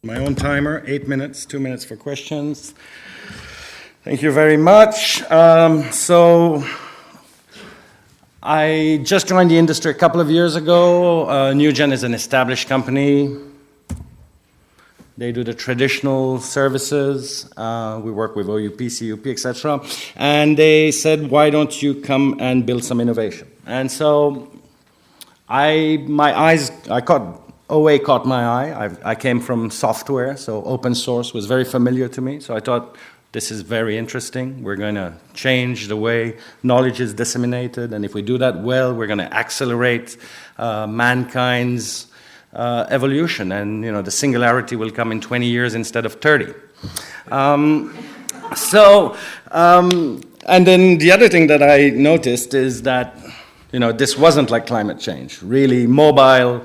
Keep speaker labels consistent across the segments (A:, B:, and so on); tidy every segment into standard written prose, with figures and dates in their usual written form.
A: My own timer, 8 minutes, 2 minutes for questions. Thank you very much. So I just joined the industry a couple of years ago. Newgen is an established company. They do the traditional services. We work with OUP, CUP, etc. And they said, why don't you come and build some innovation? And so OA caught my eye. I came from software, so open source was very familiar to me. So I thought, this is very interesting. We're going to change the way knowledge is disseminated. And if we do that well, we're going to accelerate mankind's evolution. And, the singularity will come in 20 years instead of 30. And then the other thing that I noticed is that, this wasn't like climate change. Really, mobile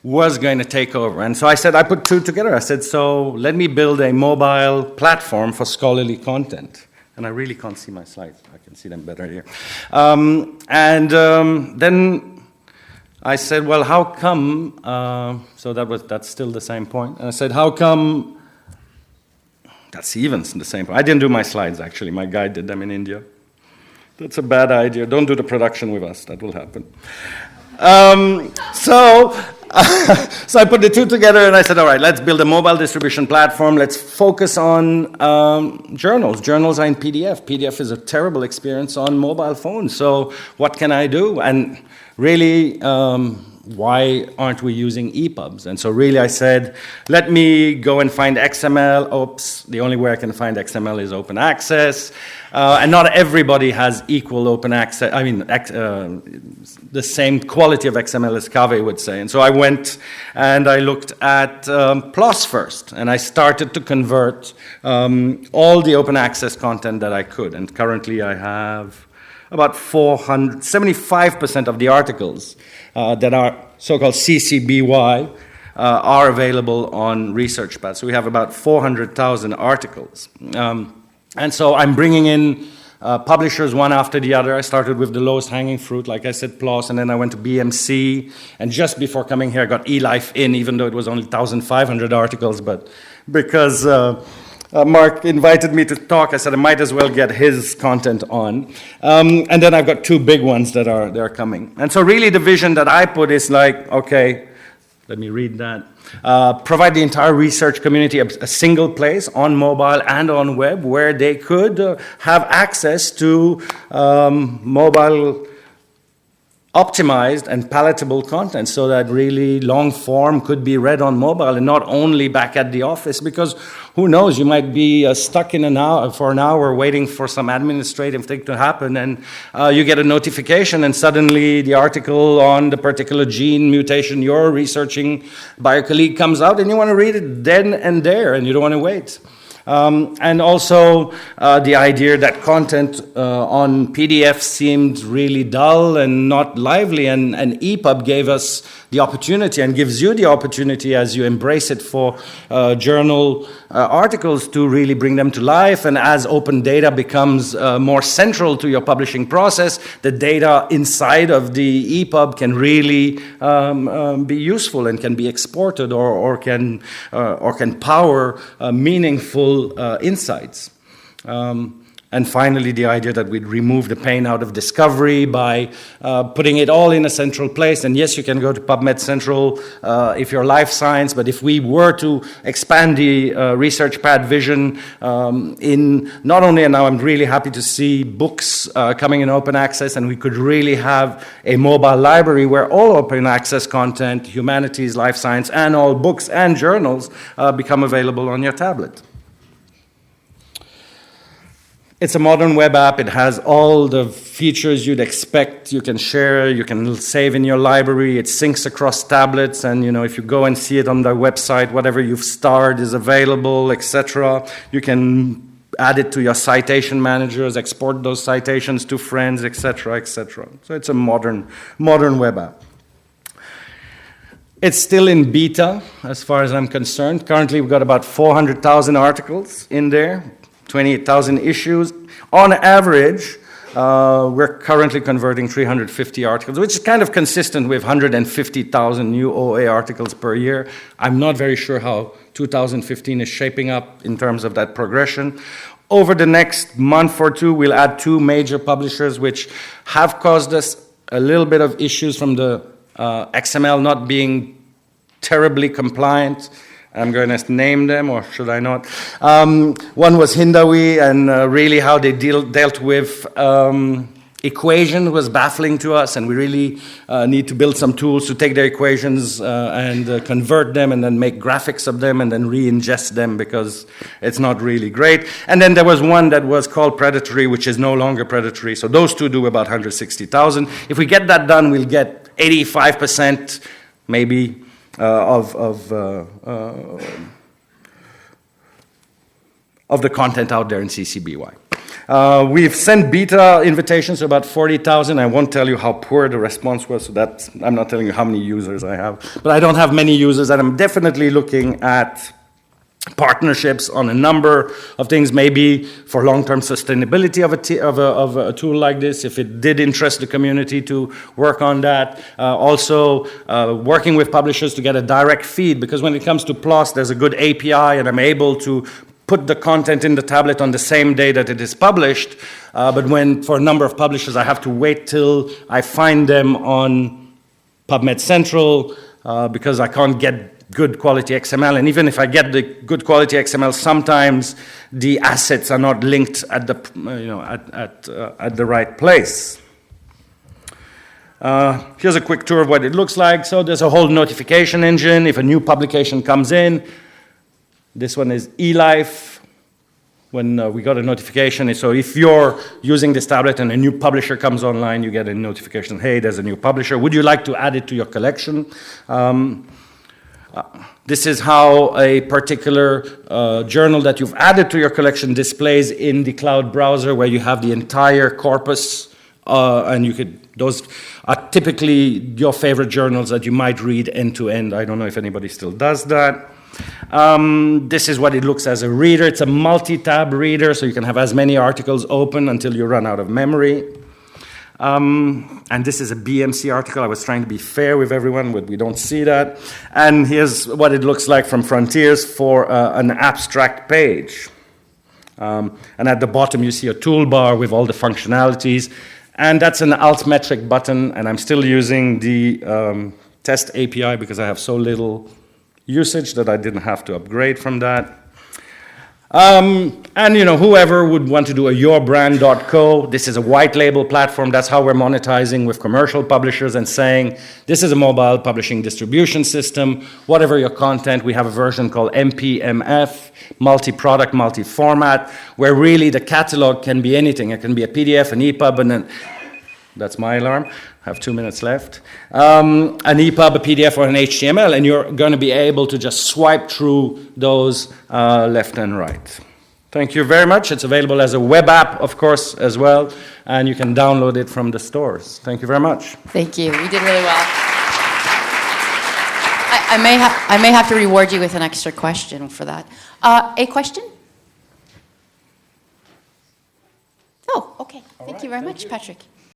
A: was going to take over. And so I put two together. I said, so let me build a mobile platform for scholarly content. And I really can't see my slides. I can see them better here. Then I said, well, how come, that's still the same point. And I said, how come, that's even the same point. I didn't do my slides, actually. My guy did them in India. That's a bad idea. Don't do the production with us. That will happen. So I put the two together and I said, all right, let's build a mobile distribution platform. Let's focus on journals. Journals are in PDF. PDF is a terrible experience on mobile phones. So what can I do? And really, why aren't we using EPUBs? And so really I said, let me go and find XML. Oops, the only way I can find XML is open access. And not everybody has equal open access, the same quality of XML as Kaveh would say. And so I went and I looked at PLOS first, and I started to convert all the open access content that I could. And currently I have about 75% of the articles that are so-called CC BY are available on ResearchPad. So we have about 400,000 articles. And so I'm bringing in publishers one after the other. I started with the lowest hanging fruit, like I said, PLOS, and then I went to BMC. And just before coming here, I got eLife in, even though it was only 1,500 articles. But because Mark invited me to talk, I said I might as well get his content on. And then I've got two big ones that are coming. And so really the vision that I put is like, okay, let me read that. Provide the entire research community a single place on mobile and on web where they could have access to mobile optimized and palatable content so that really long form could be read on mobile and not only back at the office, because who knows, you might be stuck in an hour waiting for some administrative thing to happen, and you get a notification and suddenly the article on the particular gene mutation you're researching by a colleague comes out and you want to read it then and there and you don't want to wait. And also the idea that content on PDF seemed really dull and not lively, and EPUB gave us the opportunity and gives you the opportunity as you embrace it for journal articles to really bring them to life. And as open data becomes more central to your publishing process, the data inside of the EPUB can really be useful and can be exported or can power meaningful insights. And finally, the idea that we'd remove the pain out of discovery by putting it all in a central place. And yes, you can go to PubMed Central if you're life science, but if we were to expand the ResearchPad vision in not only, and now I'm really happy to see books coming in open access, and we could really have a mobile library where all open access content, humanities, life science, and all books and journals become available on your tablet. It's a modern web app. It has all the features you'd expect. You can share, you can save in your library. It syncs across tablets, and if you go and see it on their website, whatever you've starred is available, etc. You can add it to your citation managers, export those citations to friends, etc., etc. So it's a modern web app. It's still in beta, as far as I'm concerned. Currently, we've got about 400,000 articles in there. 28,000 issues. On average, We're currently converting 350 articles, which is kind of consistent with 150,000 new OA articles per year. I'm not very sure how 2015 is shaping up in terms of that progression. Over the next month or two, we'll add 2 major publishers, which have caused us a little bit of issues from the XML not being terribly compliant. I'm going to name them, or should I not? One was Hindawi, and really how they dealt with equation was baffling to us, and we really need to build some tools to take their equations and convert them and then make graphics of them and then re-ingest them, because it's not really great. And then there was one that was called Predatory, which is no longer Predatory. So those 2 do about 160,000. If we get that done, we'll get 85% maybe of the content out there in CC BY. We've sent beta invitations to about 40,000. I won't tell you how poor the response was, so that I'm not telling you how many users I have. But I don't have many users, and I'm definitely looking at partnerships on a number of things, maybe for long-term sustainability of a tool like this, if it did interest the community to work on that. Also, working with publishers to get a direct feed, because when it comes to PLOS, there's a good API, and I'm able to put the content in the tablet on the same day that it is published. But when, for a number of publishers, I have to wait till I find them on PubMed Central, because I can't get good quality XML, and even if I get the good quality XML, sometimes the assets are not linked at the at the right place. Here's a quick tour of what it looks like. So there's a whole notification engine. If a new publication comes in, this one is eLife. When we got a notification, so if you're using this tablet and a new publisher comes online, you get a notification, hey, there's a new publisher. Would you like to add it to your collection? This is how a particular journal that you've added to your collection displays in the cloud browser, where you have the entire corpus, and those are typically your favorite journals that you might read end to end. I don't know if anybody still does that. This is what it looks as a reader. It's a multi-tab reader, so you can have as many articles open until you run out of memory. And this is a BMC article. I was trying to be fair with everyone, but we don't see that. And here's what it looks like from Frontiers for an abstract page. And at the bottom, you see a toolbar with all the functionalities. And that's an altmetric button, and I'm still using the test API because I have so little usage that I didn't have to upgrade from that. And whoever would want to do a yourbrand.co, this is a white label platform. That's how we're monetizing with commercial publishers and saying, this is a mobile publishing distribution system. Whatever your content, we have a version called MPMF, multi-product, multi-format, where really the catalog can be anything. It can be a PDF, an EPUB, and then, that's my alarm. I have 2 minutes left. An EPUB, a PDF, or an HTML, and you're going to be able to just swipe through those left and right. Thank you very much. It's available as a web app, of course, as well, and you can download it from the stores. Thank you very much.
B: Thank you. You did really well. I may have to reward you with an extra question for that. A question? Oh, okay. Thank you very much, Patrick.